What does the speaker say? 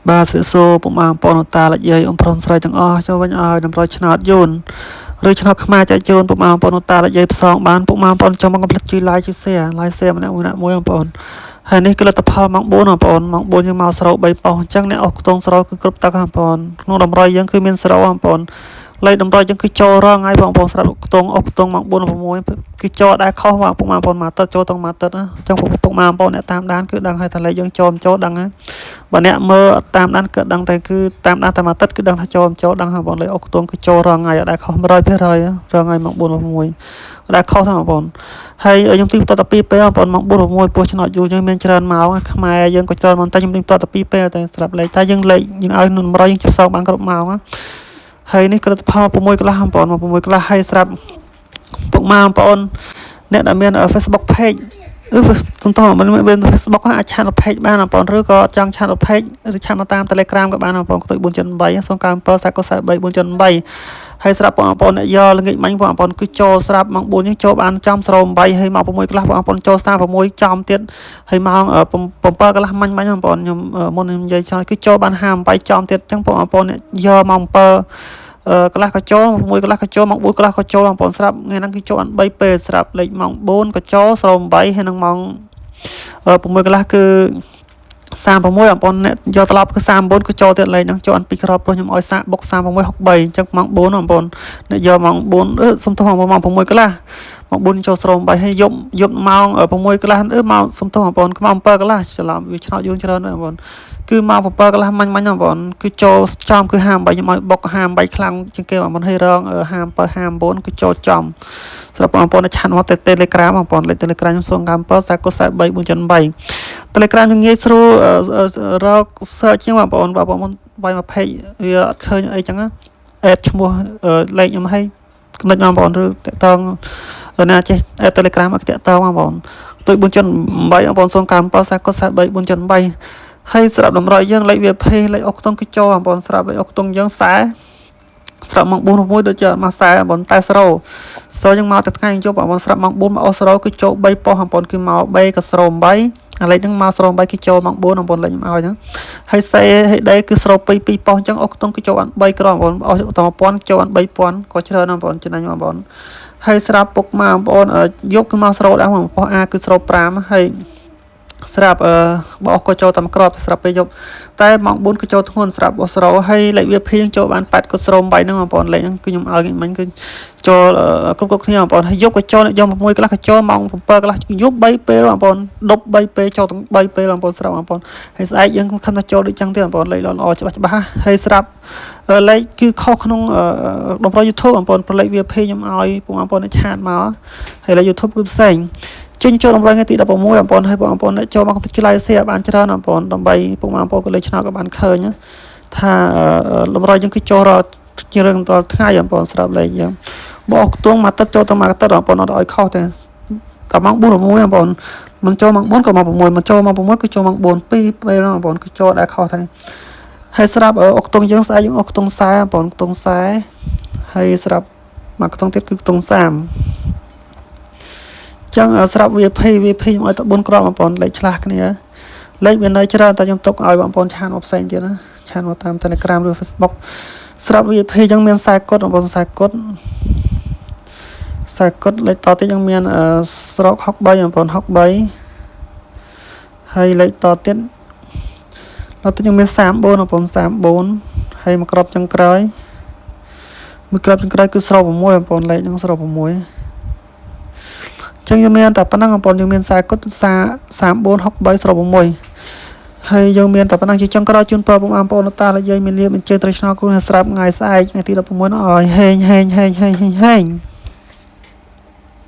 បាទស្រីសូពុំអាបងនតាលយាយអ៊ំប្រុសស្រីទាំងអស់ចូលវិញឲ្យតម្រុយឆ្នោតយូនឬឆ្នោតខ្មែរចែកជូនពុកម៉ែបងប្អូនតាលយាយផ្សងបានពុកម៉ែបងប្អូនចាំមកកុំភ្លេចជួយ like ជួយ share ម្នាក់មួយបងប្អូនហើយនេះគឺលទ្ធផលម៉ោង4បងប្អូនម៉ោង4យើងមកស្រូវ3ប៉ោះអញ្ចឹងអ្នកអស់ខ្ទង់ស្រូវគឺគ្រប់ទឹកបងប្អូនក្នុងតម្រុយយើងគឺមានស្រូវបងប្អូនលេខតម្រុយយើងគឺចូលរងហើយបងប្អូនស្រាប់ខ្ទង់អស់ខ្ទង់ម៉ោង4 6គឺចូលដែរខុសបងពុកម៉ែបងប្អូនមកទឹកចូលទាំងមកទឹកអញ្ចឹងពុកម៉ែបងប្អូនអ្នកតាមដានគឺដឹងហើយថាលេខយើងចូលដឹងហើយបើអ្នកមើលតាមដានគឺដឹងតែគឺតាមដានតែមកទឹកគឺដឹងថាចូលដឹងហើយបងលេខអស់ខ្ទង់គឺចូលរងហើយអត់ដែរខុស 100% រងហើយម៉ោង4 6ដែរខុសហ្នឹងបងប្អូនហើយខ្ញុំទីតត2ពេលបងប្អូនម៉ោង4 6ពោះឆ្នោតយូរយើងមានច្រើនម៉ោងខ្មែរយើងក៏ច្រើនមកតែខ្ញុំទីតត2ពេលតែស្រាប់លេខតែយើងលេខយើងឲ្យនឹង100យើងជិះផ្សងបានគ្រប់ម៉ោងហើយនេះគឺលទ្ធផល6កន្លះបងប្អូន6កន្លះហើយស្រាប់ពុកម៉ែបងប្អូនអ្នកដែលមាន Facebook page សំទោសមិនមាន Facebook អាចឆាត page បានបងប្អូនឬក៏ចង់ឆាត page ឬឆាតមកតាម Telegram ក៏បានបងប្អូនខ្ទុយ 4.8 097 4.8ហើយស្រាប់បងប្អូនអ្នកយកល្ងាចមាញ់បងប្អូនគឺចូលស្រាប់ម៉ោង4យើងចូលបានចំ08ហើយម៉ោង6កន្លះបងប្អូនចូល36ចំទៀតហើយម៉ោង7កន្លះមាញ់បងប្អូនខ្ញុំមុនខ្ញុំនិយាយឆ្លើយគឺចូលបាន58ចំទៀតអញ្ចឹងបងប្អូនអ្នកយកម៉ោង7កន្លះក៏ចូល6កន្លះក៏ចូលម៉ោង4កន្លះក៏ចូលបងប្អូនស្រាប់ថ្ងៃហ្នឹងគឺចូលបាន3ពេលស្រាប់លេខម៉ោង4ក៏ចូល08ហើយនឹងម៉ោង6កន្លះគឺ36បងប្អូនអ្នកយកត្រឡប់គឺ39គឺចូលទៀតលេខហ្នឹងចូលអាន2គ្រាប់ព្រោះខ្ញុំឲ្យសាកបុក36 63អញ្ចឹងម៉ោង4បងប្អូនអ្នកយកម៉ោង4សុំទោសម៉ោង6កន្លះម៉ោង4ចូល08ហើយយប់ម៉ោង6កន្លះម៉ោងសុំទោសបងប្អូនម៉ោង7កន្លះច្រឡំវាឆ្នោតយូរច្រើនបងប្អូនគឺម៉ោង7កន្លះមាញ់បងប្អូនគឺចូលចំគឺ58ខ្ញុំឲ្យបុក58ខ្លាំងជាងគេបងប្អូនហើយរង57 59គឺចូលចំសម្រាប់បងប្អូនឆាត់មកទៅ Telegram បងប្អូនលេខ Telegram ខ្ញុំ097 43 4.8 Telegram យើងងាយស្រួលរក search ជាងបងប្អូនបាយមក page វាអត់ឃើញអីចឹងadd ឈ្មោះលេខខ្ញុំឲ្យគណិតបងប្អូនឬតាក់តងណាចេះ Telegram ឲ្យតាក់តងបងប្អូនទុយ 4.8 បងប្អូន097 43 4.8ហើយស្រាប់តម្រុយយើងលេខ VIP លេខអុកខ្ទង់គឺចូលបងប្អូនស្រាប់លេខអុកខ្ទង់យើង40ស្រាប់ម៉ោង4 6ដូចជាមក40បងប្អូនតែស្រូវយើងមកតែថ្ងៃយប់បងប្អូនស្រាប់ម៉ោង4មកអូស្រូវគឺចូល3ប៉ុស្បងប្អូនគឺមក3ក៏08អាលេខហ្នឹងមក08គឺចូលម៉ោង4បងប្អូនលេខខ្ញុំឲ្យហ្នឹងហើយសេហើយដេគឺស្រូវ2ប៉ុស្អញ្ចឹងអុកខ្ទង់គឺចូលបាន3គ្រាប់បងប្អូនអស់តែ1000ចូលបាន3000ក៏ច្រើនបងប្អូនចំណេញបងប្អូនហើយស្រាប់ពុកម៉ែបងប្អូនយប់គឺមកស្រូវដែរបងប៉ុស្អាគឺស្រូវ5ហើយស្រាប់បោះក៏ចូលតាមក្របស្រាប់ពេលយប់តែម៉ោង4ក៏ចូលធ្ងន់ស្រាប់បោះស្រូវហើយលេខ VIP ចូលបាន8ក៏ស្រូវ8ហ្នឹងបងប្អូនលេខហ្នឹងគឺខ្ញុំឲ្យមិញគឺចូលគ្រប់គ្នាបងប្អូនហើយយប់ក៏ចូលយក6កន្លះក៏ចូលម៉ោង7កន្លះយប់3ពេលបងប្អូនដប់3ពេលចូលទាំង3ពេលបងប្អូនស្រាប់បងប្អូនហើយស្អែកយើងខំថាចូលដូចចឹងទេបងប្អូនលេខល្អច្បាស់ហើយស្រាប់លេខគឺខុសក្នុងតម្រុយ YouTube បងប្អូនលេខ VIP ខ្ញុំឲ្យបងប្អូនឆាតមកហើយលេខ YouTube គឺផ្សេងចេញចូលតម្រុយថ្ងៃទី16បងប្អូនហើយបងប្អូនអ្នកចូលមកកុំភ្លេចជួយ like share បានច្រើនបងប្អូនដើម្បីពុកម៉ែបងប្អូនក៏លេខឆ្នោតក៏បានឃើញថាតម្រុយយើងគឺចូលរកជារឿងដល់ថ្ងៃបងប្អូនស្រាប់លេខយើងបោះខ្ទង់មកទឹកចូលទៅមកទឹកបងប្អូនអត់ឲ្យខុសទេតែម៉ោង4 6បងប្អូនមិនចូលម៉ោង4ក៏ម៉ោង6មិនចូលម៉ោង6គឺចូលម៉ោង4 2ពេលបងប្អូនគឺចូលដែរខុសទេហើយស្រាប់អុកខ្ទង់យើងស្អែកយើងអុកខ្ទង់40បងប្អូនខ្ទង់40ហើយស្រាប់មកខ្ទង់ទៀតគឺខ្ទង់30ចឹងស្រាប់ VIP ខ្ញុំឲ្យតែ4គ្រាប់បងប្អូនលេខឆ្លាស់គ្នាលេខវានៅច្រើនតែខ្ញុំទុកឲ្យបងប្អូនឆានមកផ្សេងទៀតណាឆានមកតាម Telegram ឬ Facebook ស្រាប់ VIP ចឹងមាន40កុដបងប្អូន40កុដលេខតទៀតចឹងមានស្រុក63បងប្អូន63ហើយលេខតទៀតចឹងមាន34បងប្អូន34ហើយមួយគ្រាប់ចឹងក្រោយគឺស្រុក6បងប្អូនលេខហ្នឹងស្រុក6ចឹងយើងមានតែប៉ុណ្ណឹងបងប្អូនយើងមាន40កុដ34 63ស្រូវ6ហើយយើងមានតែប៉ុណ្ណឹងជាចុងក្រោយជូនពរបងប្អូនតាដែលយើងមានលៀបអញ្ជើញត្រីឆ្នោតគ្រូស្រាប់ថ្ងៃស្អែកថ្ងៃទី16នោះឲ្យហេង